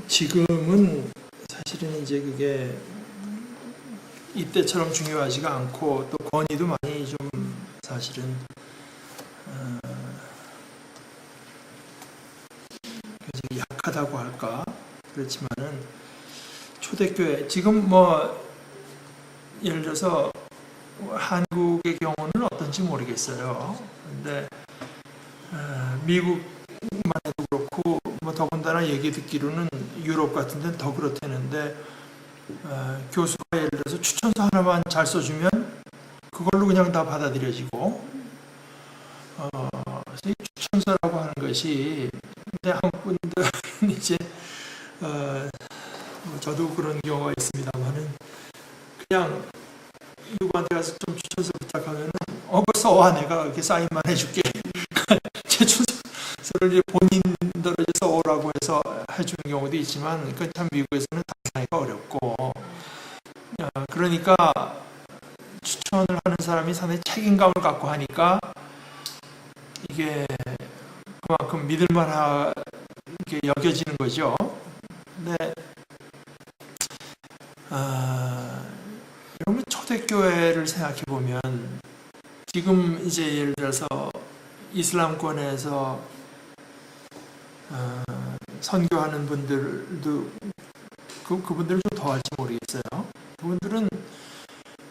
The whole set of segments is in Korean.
지금은 사실은 이제 그게 이때처럼 중요하지가 않고 또 권위도 많이 좀 사실은 굉장히 약하다고 할까. 그렇지만은 초대교회 지금 뭐 예를 들어서 한국의 경우는 어떤지 모르겠어요. 근데 미국만 해도 그렇고 뭐 더군다나 얘기 듣기로는 유럽 같은 데는 더 그렇다는데 교수가 예를 들어서 추천서 하나만 잘 써주면 그걸로 그냥 다 받아들여지고 그래서 이 추천서라고 하는 것이 근데 한국 분들은 이제 저도 그런 경우가 있습니다만은 그냥 누구한테 가서 좀 추천서 부탁하면은 그거 써와 내가 이렇게 사인만 해줄게. 제 추천서를 이제 본인들로 써오라고 해서 해주는 경우도 있지만 그건 참 미국에서는 당하기가 어렵고 그러니까 추천을 하는 사람이 상당히 책임감을 갖고 하니까 이게 그만큼 믿을만하게 여겨지는 거죠. 근데 여러분 초대교회를 생각해 보면 지금 이제 예를 들어서 이슬람권에서 선교하는 분들도 그분들은 좀 더할지 모르겠어요. 그분들은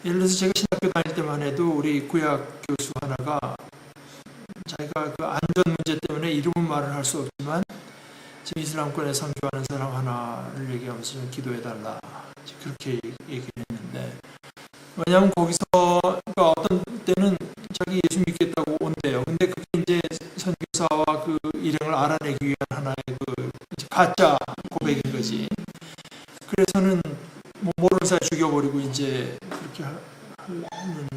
예를 들어서 제가 신학교 다닐 때만 해도 우리 구약 교수 하나가 자기가 그 안전 문제 때문에 이름은 말을 할 수 없지만 지금 이슬람권에 선교하는 사람 하나를 얘기하면서 좀 기도해달라 그렇게 얘기를 했는데 왜냐하면 거기서 그러니까 어떤 때는 자기 예수 믿겠다고 온대요. 근데 그게 이제 선교사와 그 일행을 알아내기 위한 하나의 그 가짜 고백인 거지. 그래서는 뭐 모르는 사이 죽여버리고 이제 그렇게 하는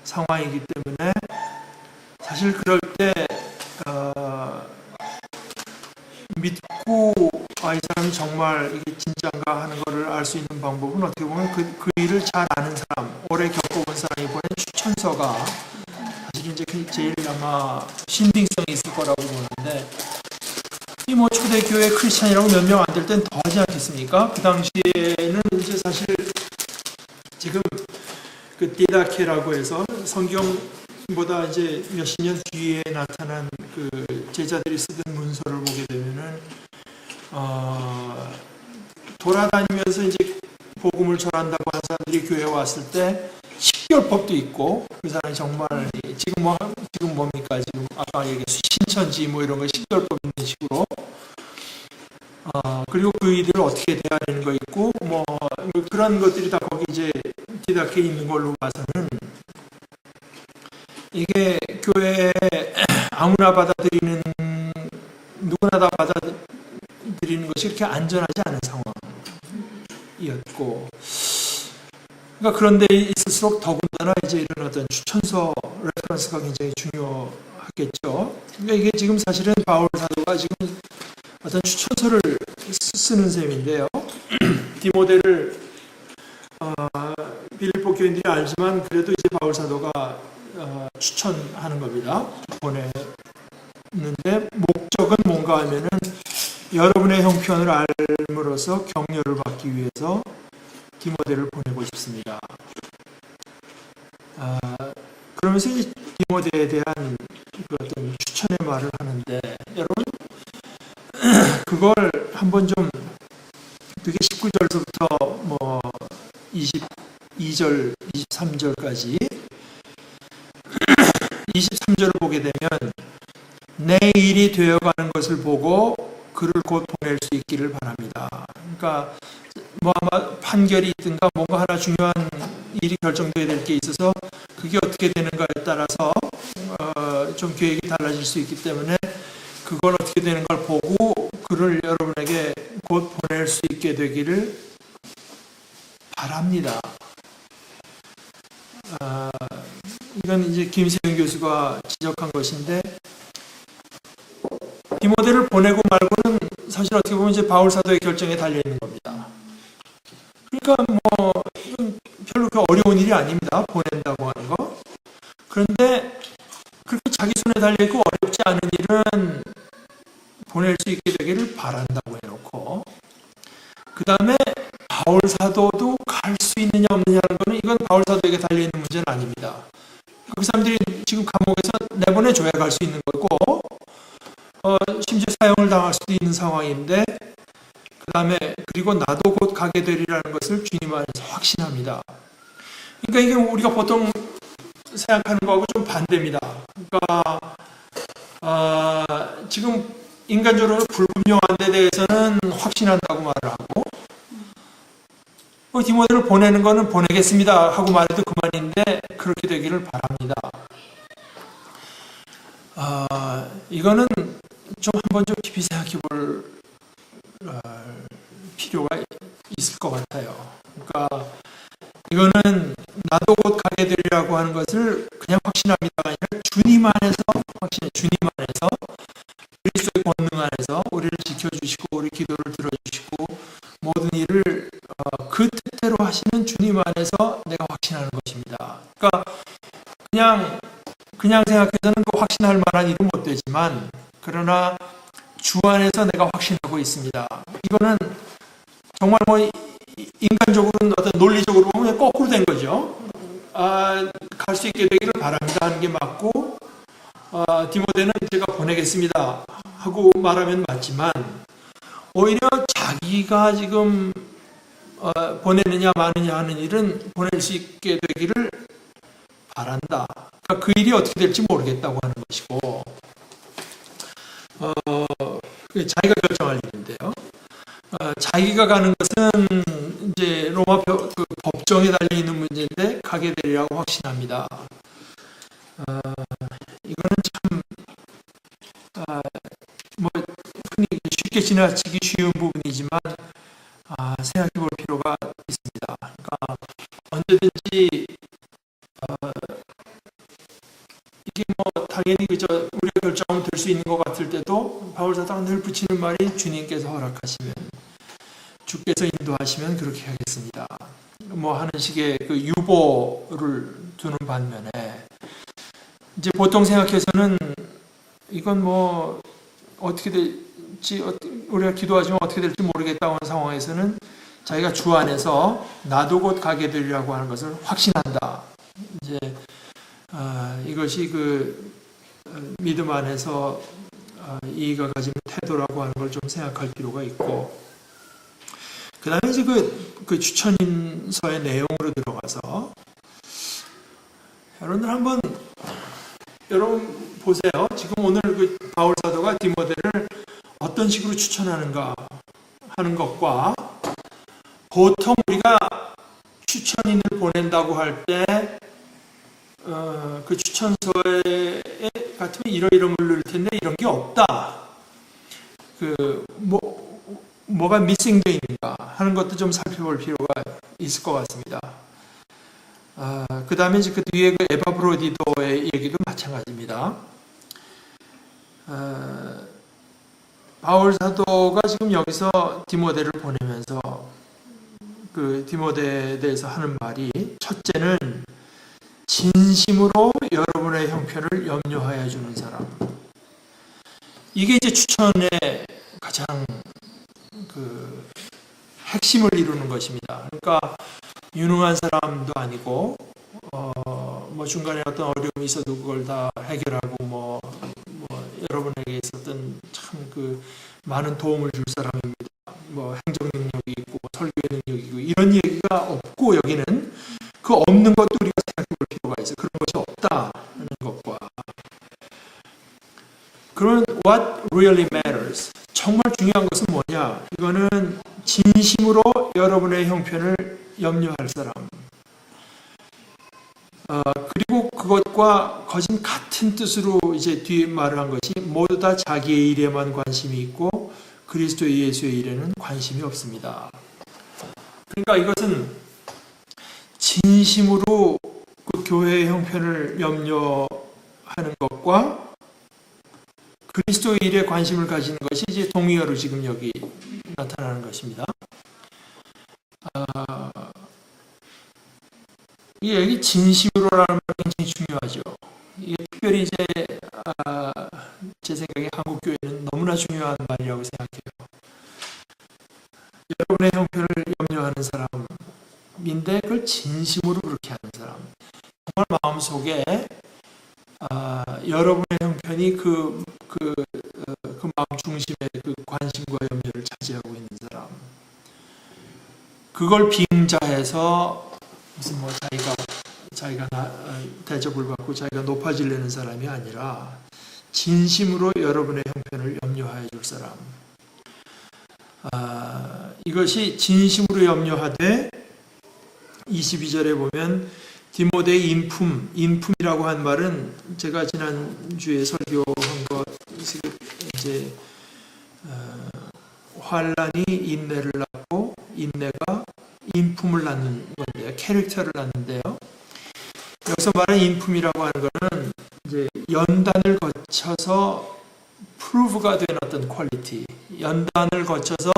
상황이기 때문에 사실 그럴 때 믿고 이 사람이 정말 이게 진짜인가 하는 것을 알 수 있는 방법은 어떻게 보면 그 일을 잘 아는 사람, 오래 겪어본 사람이 보낸 추천서가 사실 이제 제일 아마 신빙성이 있을 거라고 보는데 이 뭐 초대교회 크리스찬이라고 몇 명 안 될 땐 더 하지 않겠습니까? 그 당시에는 이제 사실 지금 그 디다케라고 해서 성경보다 이제 몇십 년 뒤에 나타난 그 제자들이 쓰던 문서를 보게 되면은 돌아다니면서 이제 복음을 전한다고 하는 사람들이 교회에 왔을 때 식별법도 있고 그 사람이 정말 지금 뭡니까 지금 아까 얘기한 신천지 뭐 이런 거 식별법 있는 식으로 그리고 그 이들을 어떻게 대해야 되는 거 있고 뭐 그런 것들이 다 거기 이제 디다케에 있는 걸로 봐서는 이게 교회에 아무나 받아들이는 누구나 다 받아들이는 것이 그렇게 안전하지 않은 상황이었고 그러니까 그런데 있을수록 더군다나 이제 이런 어떤 추천서 레퍼런스가 굉장히 중요하겠죠. 그러니까 이게 지금 사실은 바울 사도가 지금 어떤 추천서를 쓰는 셈인데요. 디모데를 빌립보 교인들이 알지만 그래도 이제 바울 사도가 추천하는 겁니다. 보내는데 목적은 뭔가 하면은 여러분의 형편을 알므로써 격려를 받기 위해서 디모데를 보내고 싶습니다. 그러면서 이제 디모데에 대한 그 어떤 추천의 말을 하는데 여러분 그걸 한번 좀 그게 19절부터 뭐 22절, 23절까지 23절을 보게 되면 내 일이 되어가는 것을 보고 그를 곧 보낼 수 있기를 바랍니다. 그러니까 뭐 아마 판결이 있든가 뭔가 하나 중요한 일이 결정되어야 될 게 있어서 그게 어떻게 되는가에 따라서 좀 계획이 달라질 수 있기 때문에 그걸 어떻게 되는 걸 보고 그를 여러분에게 곧 보낼 수 있게 되기를 바랍니다. 이건 이제 김세윤 교수가 지적한 것인데 디모데를 보내고 말고는 사실 어떻게 보면 이제 바울 사도의 결정에 달려 있는 겁니다. 그러니까 뭐 이건 별로 그 어려운 일이 아닙니다. 보낸다고 하는 거. 그런데 그렇게 자기 손에 달려 있고 어렵지 않은 일은 보낼 수 있게 되기를 바란다고 해놓고 그 다음에 바울 사도도 갈 수 있느냐 없느냐는 거는 이건 바울 사도에게 달려있는 문제는 아닙니다. 그 사람들이 지금 감옥에서 내보내줘야 갈 수 있는 거고, 심지어 사형을 당할 수도 있는 상황인데, 그 다음에 그리고 나도 곧 가게 되리라는 것을 주님 안에서 확신합니다. 그러니까 이게 우리가 보통 생각하는 거하고 좀 반대입니다. 그러니까 지금 인간적으로 불분명한 데 대해서는 확신한다고 말을 하고, 디모데를 보내는 거는 보내겠습니다 하고 말해도 그만인데 그렇게 되기를 바랍니다. 이거는 좀 한번 좀 깊이 생각해 볼 필요가 있을 것 같아요. 그러니까 이거는 나도 곧 가게 되리라고 하는 것을 그냥 확신합니다가 아니라 주님 안에서 확신해. 주님 안에서 그리스도의 권능 안에서 우리를 지켜주시고 우리 기도를 들어주시고 모든 일을 그 뜻대로 하시는 주님 안에서 내가 확신하는 것입니다. 그러니까 그냥 생각해서는 그 확신할 만한 일은 못 되지만 그러나 주 안에서 내가 확신하고 있습니다. 이거는 정말 뭐 인간적으로는 어떤 논리적으로 보면 거꾸로 된 거죠. 갈 수 있게 되기를 바랍니다 하는 게 맞고, 디모데는 제가 보내겠습니다 하고 말하면 맞지만 오히려 자기가 지금 보내느냐 마느냐 하는 일은 보낼 수 있게 되기를 바란다. 그러니까 그 일이 어떻게 될지 모르겠다고 하는 것이고, 자기가 결정할 일인데요. 자기가 가는 것은 이제 로마 그 법정에 달려 있는 문제인데 가게 되리라고 확신합니다. 이거는 참 뭐 흔히 쉽게 지나치기 쉬운 부분이지만 생각해 볼 필요가 있습니다. 그러니까 언제든지 이게 뭐 당연히 그저 우리가 결정하면 될 수 있는 것 같을 때도 바울 사도가 늘 붙이는 말이 주님께서 허락하시면 주께서 인도하시면 그렇게 하겠습니다. 뭐 하는 식의 그 유보를 두는 반면에 이제 보통 생각해서는 이건 뭐 어떻게 될지 우리가 기도하지만 어떻게 될지 모르겠다고 하는 상황에서는 자기가 주 안에서 나도 곧 가게 되리라고 하는 것을 확신한다. 이제 이것이 그 믿음 안에서 이가 가지는 태도라고 하는 걸 좀 생각할 필요가 있고, 그 다음에 이제 그 추천인서의 내용으로 들어가서 여러분 보세요. 지금 오늘 그 바울 사도가 디모데를 어떤 식으로 추천하는가 하는 것과 보통 우리가 추천인을 보낸다고 할 때 그 추천서에 같으면 이러이러물 넣을 텐데 이런 게 없다. 뭐가 미싱되어 있는가 하는 것도 좀 살펴볼 필요가 있을 것 같습니다. 그 다음에 이제 그 뒤에 그 에바브로디도의 얘기도 마찬가지입니다. 바울 사도가 지금 여기서 디모데를 보내면서 그 디모데에 대해서 하는 말이, 첫째는 진심으로 여러분의 형편을 염려하여 주는 사람. 이게 이제 추천의 가장 그 핵심을 이루는 것입니다. 그러니까 유능한 사람도 아니고 뭐 중간에 어떤 어려움이 있어도 그걸 다 해결하고 뭐 여러분에게 있었던 참 그 많은 도움을 줄 사람입니다. 뭐 행정 능력이 있고 설교의 능력이 있고 이런 얘기가 없고, 여기는 그 없는 것도 우리가 생각해 볼 필요가 있어요. 그런 것이 없다는 것과, 그런 what really matters, 정말 중요한 것은 뭐냐, 이거는 진심으로 여러분의 형편을 염려할 사람, 그리고 그것과 거진 같은 뜻으로 이제 뒤에 말을 한 것이 모두 다 자기의 일에만 관심이 있고 그리스도 예수의 일에는 관심이 없습니다. 그러니까 이것은 진심으로 그 교회의 형편을 염려하는 것과 그리스도의 일에 관심을 가지는 것이 이제 동의어로 지금 여기 나타나는 것입니다. 여기 진심으로라는 말이 굉장히 중요하죠. 이게 특별히 이제 제 생각에 한국 교회는 너무나 중요한 말이라고 생각해요. 여러분의 형편을 염려하는 사람인데 그걸 진심으로 그렇게 하는 사람. 정말 마음속에 여러분의 형편이 그 마음 중심의 그 관심과 염려를 차지하고 있는 사람. 그걸 빙자해서 무슨 뭐 자기가 대접을 받고 자기가 높아지려는 사람이 아니라 진심으로 여러분의 형편을 염려하여 줄 사람. 이것이 진심으로 염려하되 22절에 보면 디모데의 인품이라고 한 말은 제가 지난주에 설교한 것 이제 환란이 인내를 낳고 인내가 인품을 낳는 건데요. 캐릭터를 낳는데요. 여기서 말하는 인품이라고 하는 것은 이제 연단을 거쳐서 프루브가 된 어떤 퀄리티, 연단을 거쳐서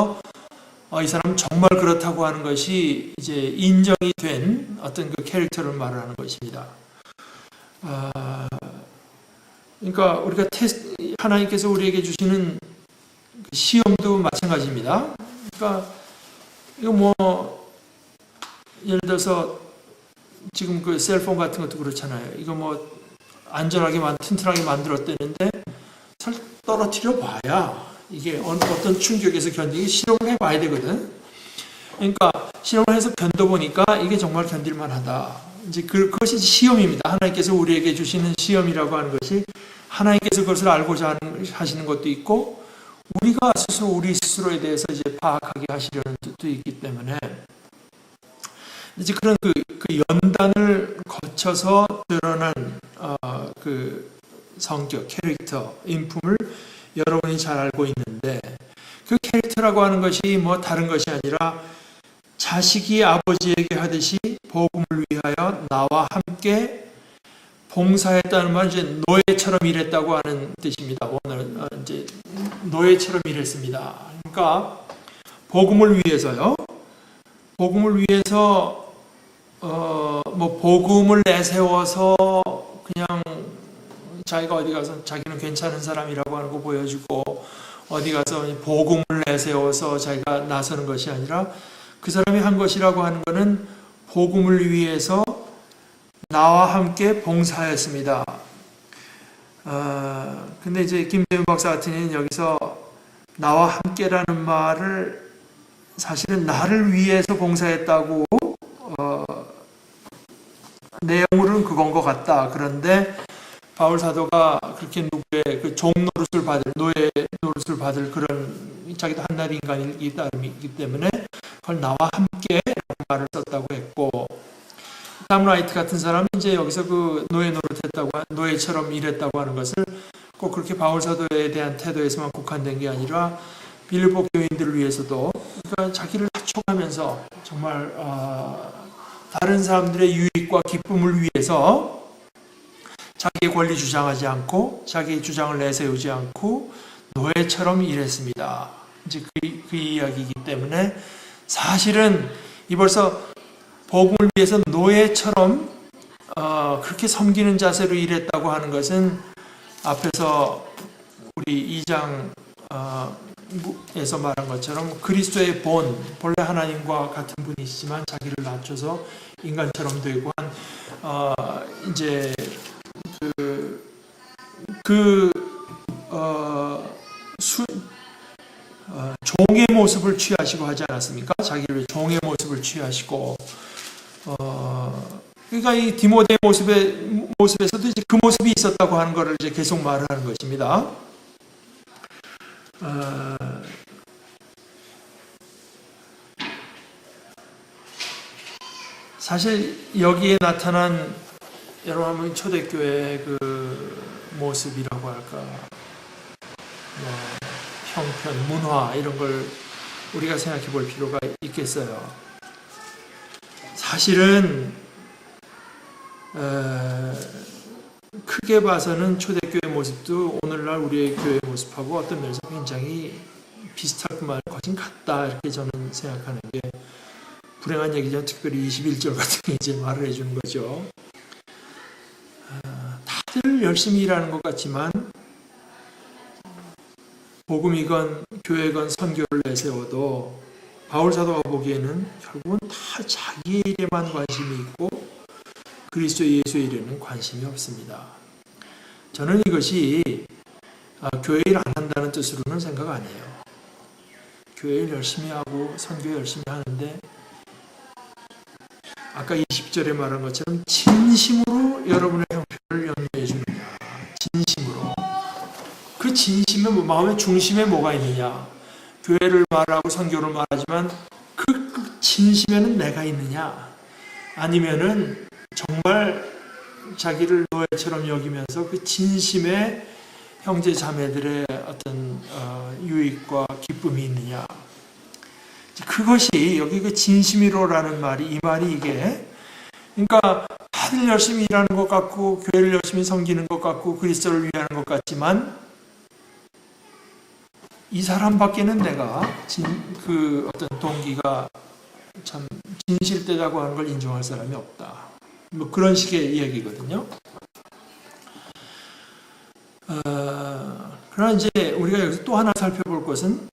이 사람은 정말 그렇다고 하는 것이 이제 인정이 된 어떤 그 캐릭터를 말하는 것입니다. 그러니까 우리가 하나님께서 우리에게 주시는 시험도 마찬가지입니다. 그러니까 이거 뭐 예를 들어서 지금 그 셀폰 같은 것도 그렇잖아요. 이거 뭐 안전하게 튼튼하게 만들었다는데 잘 떨어뜨려 봐야 이게 어떤 충격에서 견디기 실험을 해봐야 되거든. 그러니까 실험을 해서 견뎌보니까 이게 정말 견딜만하다. 이제 그것이 시험입니다. 하나님께서 우리에게 주시는 시험이라고 하는 것이 하나님께서 그것을 알고자 하시는 것도 있고 우리가 스스로 우리 스스로에 대해서 이제 파악하게 하시려는 뜻도 있기 때문에 이제 그런 그 연단을 거쳐서 드러난 그 성격, 캐릭터, 인품을 여러분이 잘 알고 있는데 그 캐릭터라고 하는 것이 뭐 다른 것이 아니라 자식이 아버지에게 하듯이 복음을 위하여 나와 함께 봉사했다는 말은 이제 노예처럼 일했다고 하는 뜻입니다. 오늘 이제 노예처럼 일했습니다. 그러니까 복음을 위해서요. 복음을 위해서 뭐 복음을 내세워서 그냥 자기가 어디 가서 자기는 괜찮은 사람이라고 하는 거 보여주고 어디 가서 복음을 내세워서 자기가 나서는 것이 아니라 그 사람이 한 것이라고 하는 것은 복음을 위해서 나와 함께 봉사했습니다. 근데 이제 김재훈 박사 같은 경우는 여기서 나와 함께라는 말을 사실은 나를 위해서 봉사했다고 내용으로는 그건 것 같다. 그런데 바울 사도가 그렇게 누구의 그 종노릇을 받을 노예 노릇을 받을 그런 자기도 한낱 인간이기 때문에 그걸 나와 함께라는 말을 썼다고 했고 탐 라이트 같은 사람은 이제 여기서 그 노예 노릇했다고 노예처럼 일했다고 하는 것을 꼭 그렇게 바울 사도에 대한 태도에서만 국한된 게 아니라 빌립보 교인들을 위해서도 그러니까 자기를 낮춰가면서 정말 다른 사람들의 유익과 기쁨을 위해서 자기의 권리 주장하지 않고 자기의 주장을 내세우지 않고 노예처럼 일했습니다. 이제 그 이야기이기 때문에 사실은 이 벌써 복음을 위해서 노예처럼 그렇게 섬기는 자세로 일했다고 하는 것은 앞에서 우리 2장에서 말한 것처럼 그리스도의 본래 하나님과 같은 분이시지만 자기를 낮춰서 인간처럼 되고 한 이제 종의 모습을 취하시고 하지 않았습니까? 자기를 종의 모습을 취하시고 그러니까 이 디모데의 모습에서도 이제 그 모습이 있었다고 하는 것을 이제 계속 말을 하는 것입니다. 사실 여기에 나타난 여러분 초대교회의 그 모습이라고 할까, 뭐 형편, 문화 이런 걸 우리가 생각해 볼 필요가 있겠어요. 사실은 크게 봐서는 초대교회 모습도 오늘날 우리의 교회 모습하고 어떤 면에서 굉장히 비슷할 뿐만 아니라 거진 같다 이렇게 저는 생각하는 게 불행한 얘기죠. 특별히 21절 같은 게 이제 말을 해주는 거죠. 다들 열심히 일하는 것 같지만 복음이건 교회건 선교를 내세워도 바울 사도가 보기에는 결국은 다 자기의 일에만 관심이 있고 그리스도 예수의 일에는 관심이 없습니다. 저는 이것이 교회 일 안 한다는 뜻으로는 생각 안 해요. 교회 일 열심히 하고 선교 열심히 하는데 아까 20절에 말한 것처럼 진심으로 여러분의 형편을 염려해 주느냐. 진심으로. 그 진심의 마음의 중심에 뭐가 있느냐. 교회를 말하고 선교를 말하지만 그 진심에는 내가 있느냐. 아니면은 정말 자기를 노예처럼 여기면서 그 진심에 형제 자매들의 어떤 유익과 기쁨이 있느냐. 그것이 여기 그 진심이로라는 말이 이 말이 이게 그러니까 다들 열심히 일하는 것 같고 교회를 열심히 섬기는 것 같고 그리스도를 위하는 것 같지만 이 사람밖에는 내가 그 어떤 동기가 참 진실되다고 하는 걸 인정할 사람이 없다. 뭐 그런 식의 이야기거든요. 그러나 이제 우리가 여기서 또 하나 살펴볼 것은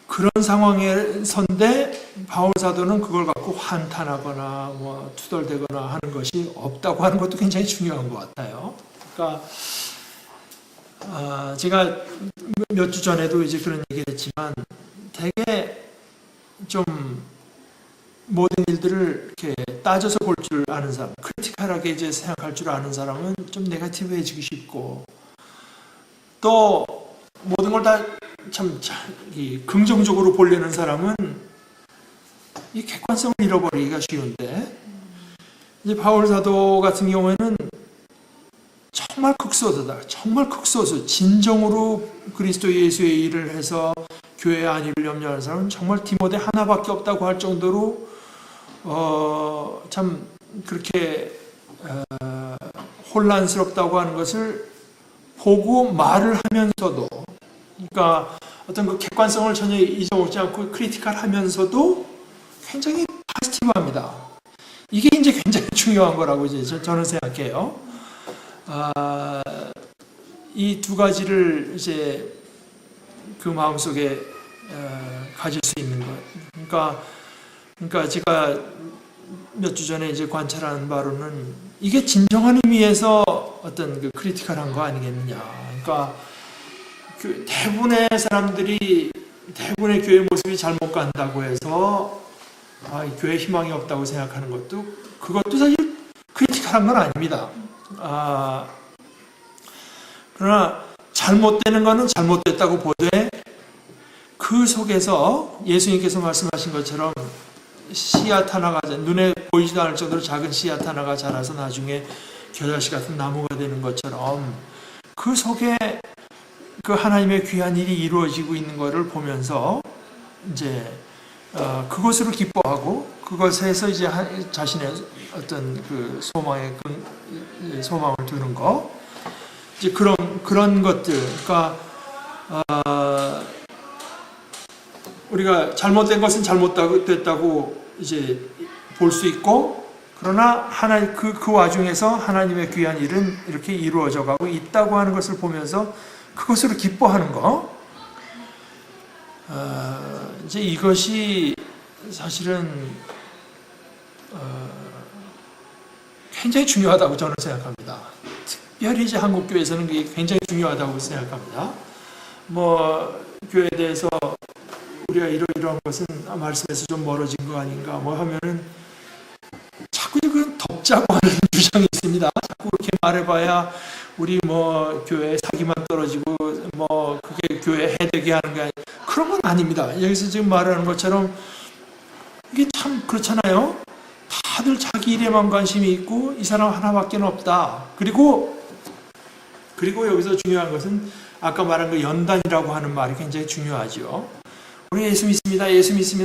그런 상황에 선데 바울 사도는 그걸 갖고 한탄하거나 뭐 투덜대거나 하는 것이 없다고 하는 것도 굉장히 중요한 것 같아요. 그러니까 제가 몇 주 전에도 이제 그런 얘기를 했지만 되게 좀 모든 일들을 이렇게 따져서 볼 줄 아는 사람, 크리티컬하게 이제 생각할 줄 아는 사람은 좀 네거티브해지기 쉽고 또 모든 걸 다 참 긍정적으로 보려는 사람은 이 객관성을 잃어버리기가 쉬운데 이제 바울 사도 같은 경우에는 정말 극소수다. 정말 극소수. 진정으로 그리스도 예수의 일을 해서 교회 안위를 염려하는 사람은 정말 디모데 하나밖에 없다고 할 정도로 참 그렇게 혼란스럽다고 하는 것을 보고 말을 하면서도 그러니까 어떤 그 객관성을 전혀 잊어먹지 않고 크리티컬하면서도 굉장히 파지티브합니다. 이게 이제 굉장히 중요한 거라고 이제 저는 생각해요. 이 두 가지를 이제 그 마음속에 가질 수 있는 것. 그러니까 제가 몇 주 전에 이제 관찰한 바로는 이게 진정한 의미에서 어떤 그 크리티컬한 거 아니겠느냐. 그러니까 대부분의 사람들이 대부분의 교회 모습이 잘못 간다고 해서 교회 희망이 없다고 생각하는 것도 그것도 사실 크리티컬한 건 아닙니다. 그러나 잘못되는 거는 잘못됐다고 보되 그 속에서 예수님께서 말씀하신 것처럼 씨앗 하나가 눈에 보이지도 않을 정도로 작은 씨앗 하나가 자라서 나중에 겨자씨 같은 나무가 되는 것처럼 그 속에 그 하나님의 귀한 일이 이루어지고 있는 것을 보면서 이제 그것으로 기뻐하고 그것에서 이제 자신의 어떤 그 소망을 두는 거 이제 그런 것들 그러니까 우리가 잘못된 것은 잘못됐다고 이제 볼 수 있고 그러나 그 와중에서 하나님의 귀한 일은 이렇게 이루어져 가고 있다고 하는 것을 보면서 그것으로 기뻐하는 거 이제 이것이 사실은 굉장히 중요하다고 저는 생각합니다. 특별히 이제 한국 교회에서는 그게 굉장히 중요하다고 생각합니다. 뭐 교회에 대해서 우리가 이러이러한 것은 말씀에서 좀 멀어진 거 아닌가 뭐 하면은 자꾸 그 덮자고 하는 주장이 있습니다. 자꾸 그렇게 말해봐야 우리 뭐 교회 사기만 떨어지고 뭐 그게 교회 해되게 하는 게 아니 그런 건 아닙니다. 여기서 지금 말하는 것처럼 이게 참 그렇잖아요. 다들 자기 일에만 관심이 있고 이 사람 하나밖에 없다. 그리고 여기서 중요한 것은 아까 말한 그 연단이라고 하는 말이 굉장히 중요하죠. 우리 예수 믿습니다.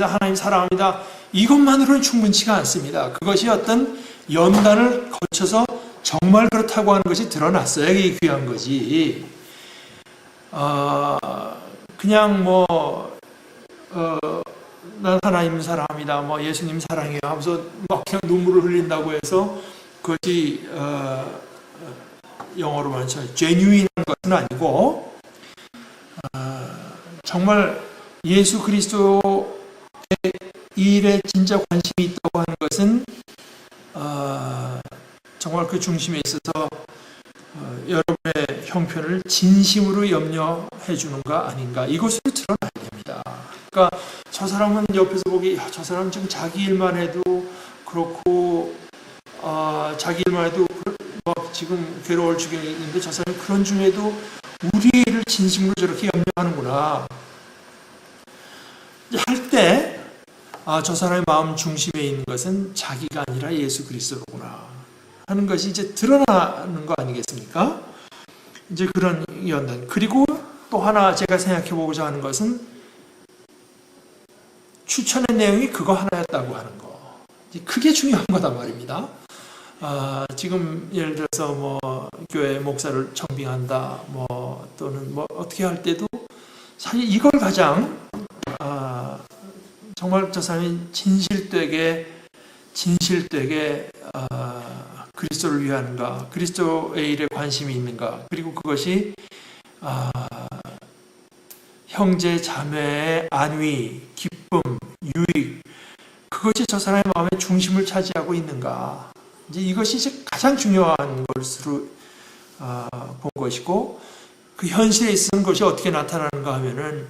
하나님 사랑합니다. 이것만으로는 충분치가 않습니다. 그것이 어떤 연단을 거쳐서 정말 그렇다고 하는 것이 드러났어야 이게 귀한 거지. 그냥 난 하나님 사랑합니다. 뭐 예수님 사랑해요 하면서 막 그냥 눈물을 흘린다고 해서 그것이 영어로 말하면 genuine한 것은 아니고 정말 예수 그리스도의 이 일에 진짜 관심이 있다고 하는 것은 정말 그 중심에 있어서 여러분의 형편을 진심으로 염려해 주는가 아닌가 이것으로 드러나야 됩니다. 그러니까 저 사람은 옆에서 보기 저 사람은 지금 자기 일만 해도 그렇고 자기 일만 해도 막 지금 괴로울 지경인데 저 사람은 그런 중에도 우리의 일을 진심으로 저렇게 염려하는구나 할 때 저 사람의 마음 중심에 있는 것은 자기가 아니라 예수 그리스도로구나 하는 것이 이제 드러나는 거 아니겠습니까? 이제 그런 연단. 그리고 또 하나 제가 생각해 보고자 하는 것은 추천의 내용이 그거 하나였다고 하는 거. 그게 중요한 거단 말입니다. 지금 예를 들어서 뭐 교회 목사를 청빙한다, 뭐 또는 뭐 어떻게 할 때도 사실 이걸 가장 정말 저 사람이 진실되게 그리스도를 위하는가, 그리스도의 일에 관심이 있는가, 그리고 그것이 형제 자매의 안위, 기쁨, 유익, 그것이 저 사람의 마음의 중심을 차지하고 있는가. 이제 이것이 이제 가장 중요한 것으로 본 것이고, 그 현실에 있는 것이 어떻게 나타나는가 하면은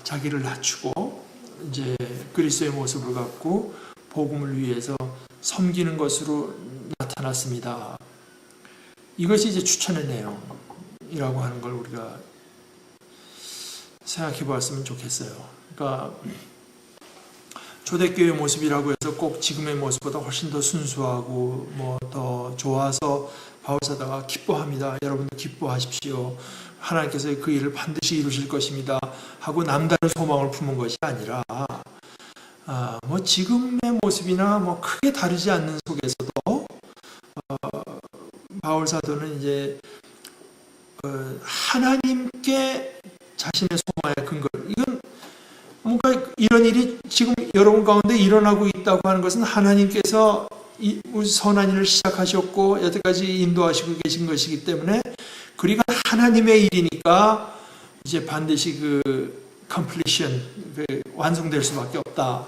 자기를 낮추고 이제 그리스도의 모습을 갖고 복음을 위해서 섬기는 것으로 나타났습니다. 이것이 이제 추천의 내용이라고 하는 걸 우리가 생각해 보았으면 좋겠어요. 그러니까 초대교회의 모습이라고 해서 꼭 지금의 모습보다 훨씬 더 순수하고 뭐 더 좋아서 바울사도가 기뻐합니다. 여러분도 기뻐하십시오. 하나님께서 그 일을 반드시 이루실 것입니다. 하고 남다른 소망을 품은 것이 아니라 뭐 지금의 모습이나 뭐 크게 다르지 않는 속에서도 바울 사도는 이제 하나님께 자신의 소망의 근거를 이건 뭔가 이런 일이 지금 여러분 가운데 일어나고 있다고 하는 것은 하나님께서 이 선한 일을 시작하셨고 여태까지 인도하시고 계신 것이기 때문에 그리가 하나님의 일이니까 이제 반드시 그 completion 완성될 수밖에 없다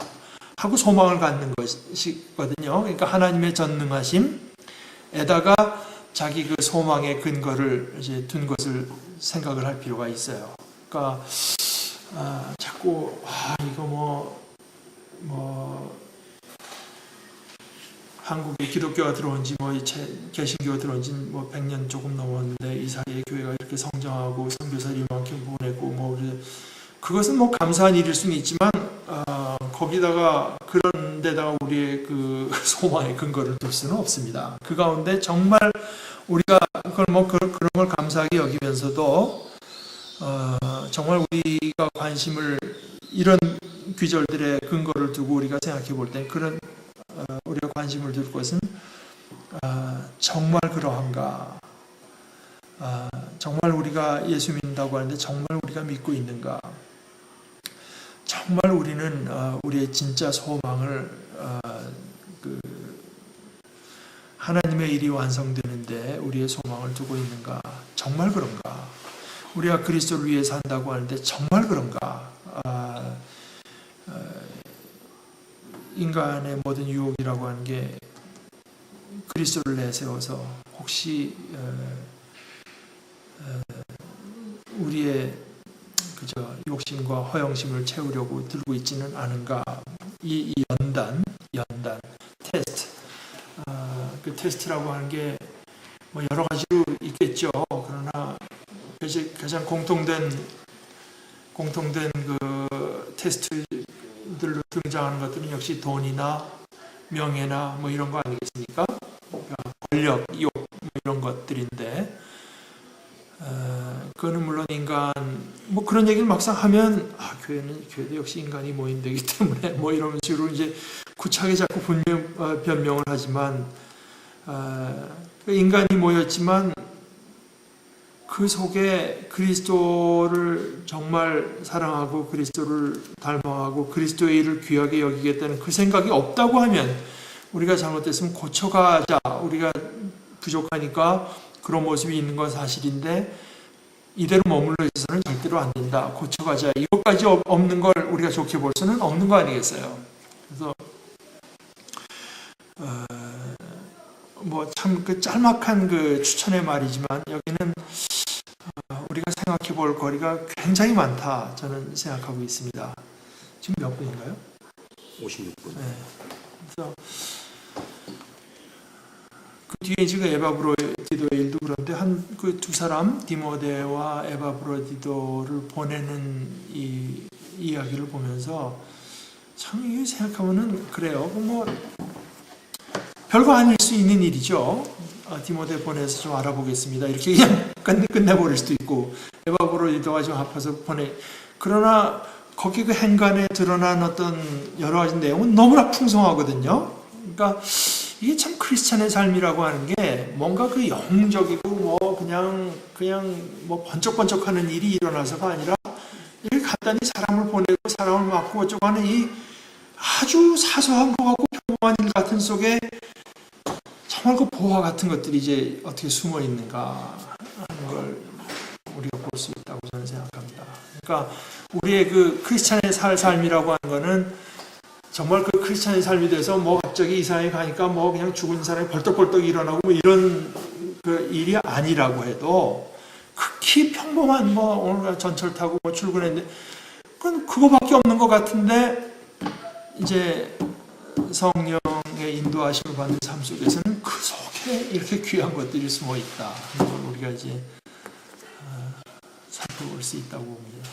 하고 소망을 갖는 것이거든요. 그러니까 하나님의 전능하심에다가 자기 그 소망의 근거를 이제 둔 것을 생각을 할 필요가 있어요. 그러니까 자꾸 이거 뭐 한국에 기독교가 들어온 지 개신교가 들어온 지 100년 조금 넘었는데 이 사이에 교회가 이렇게 성장하고 선교사를 이만큼 보내고 그것은 뭐 감사한 일일 수는 있지만 거기다가 그런 데다가 우리의 그 소망의 근거를 둘 수는 없습니다. 그 가운데 정말 우리가 그런 걸 감사하게 여기면서도 정말 우리가 관심을 이런 귀절들의 근거를 두고 우리가 생각해 볼 때 그런 우리가 관심을 둘 것은 정말 그러한가? 정말 우리가 예수 믿는다고 하는데 정말 우리가 믿고 있는가? 정말 우리는 우리의 진짜 소망을 하나님의 일이 완성되는데 우리의 소망을 두고 있는가? 정말 그런가? 우리가 그리스도를 위해 산다고 하는데 정말 그런가? 인간의 모든 유혹이라고 하는 게 그리스도를 내세워서 혹시 우리의 욕심과 허영심을 채우려고 들고 있지는 않은가? 이 연단 테스트. 그 테스트라고 하는 게 뭐 여러 가지로 있겠죠. 그러나 가장 공통된 그 테스트들로 등장하는 것들은 역시 돈이나 명예나 뭐 이런 거 아니겠습니까? 그러니까 권력, 욕 이런 것들인데 그거는 물론 인간 뭐 그런 얘기를 막상 하면 교회도 역시 인간이 모인되기 때문에 뭐 이런 식으로 이제 구차하게 자꾸 변명을 하지만 인간이 모였지만 그 속에 그리스도를 정말 사랑하고 그리스도를 닮아가고 그리스도의 일을 귀하게 여기겠다는 그 생각이 없다고 하면 우리가 잘못됐으면 고쳐가자. 우리가 부족하니까 그런 모습이 있는 건 사실인데 이대로 머물러 있어서는 절대로 안 된다. 고쳐가자. 이것까지 없는 걸 우리가 좋게 볼 수는 없는 거 아니겠어요? 그래서 뭐 참 그 짤막한 그 추천의 말이지만 여기는 우리가 생각해 볼 거리가 굉장히 많다. 저는 생각하고 있습니다. 지금 몇 분인가요? 56분. 네. 그래서 그 뒤에 지금 에바브로디도의 일도 그런데 한 그 두 사람 디모데와 에바브로디도를 보내는 이 이야기를 보면서 참 이게 생각하면은 그래요. 뭐 별거 아닐 수 있는 일이죠. 디모데 보내서 좀 알아보겠습니다. 이렇게 그냥 끝내버릴 수도 있고 에바브로디도가 좀 아파서 그러나 거기 그 행간에 드러난 어떤 여러 가지 내용은 너무나 풍성하거든요. 그러니까 이게 참 크리스찬의 삶이라고 하는 게 뭔가 그 영적이고 뭐 그냥 뭐 번쩍번쩍하는 일이 일어나서가 아니라 이렇게 간단히 사람을 보내고 사람을 맡고 어쩌고 하는 이 아주 사소한 것 같고 평범한 일 같은 속에 정말 그 보화 같은 것들이 이제 어떻게 숨어 있는가 하는 걸 우리가 볼 수 있다고 저는 생각합니다. 그러니까 우리의 그 크리스찬의 삶이라고 하는 거는 정말 그 크리스찬의 삶이 돼서 뭐 갑자기 이상하게 가니까 뭐 그냥 죽은 사람이 벌떡벌떡 일어나고 뭐 이런 그 일이 아니라고 해도 극히 평범한 뭐 오늘 전철 타고 뭐 출근했는데 그건 그거밖에 없는 것 같은데 이제 성령의 인도하심을 받는 삶 속에서는 그 속에 이렇게 귀한 것들이 숨어 있다. 그걸 우리가 이제 살펴볼 수 있다고 봅니다.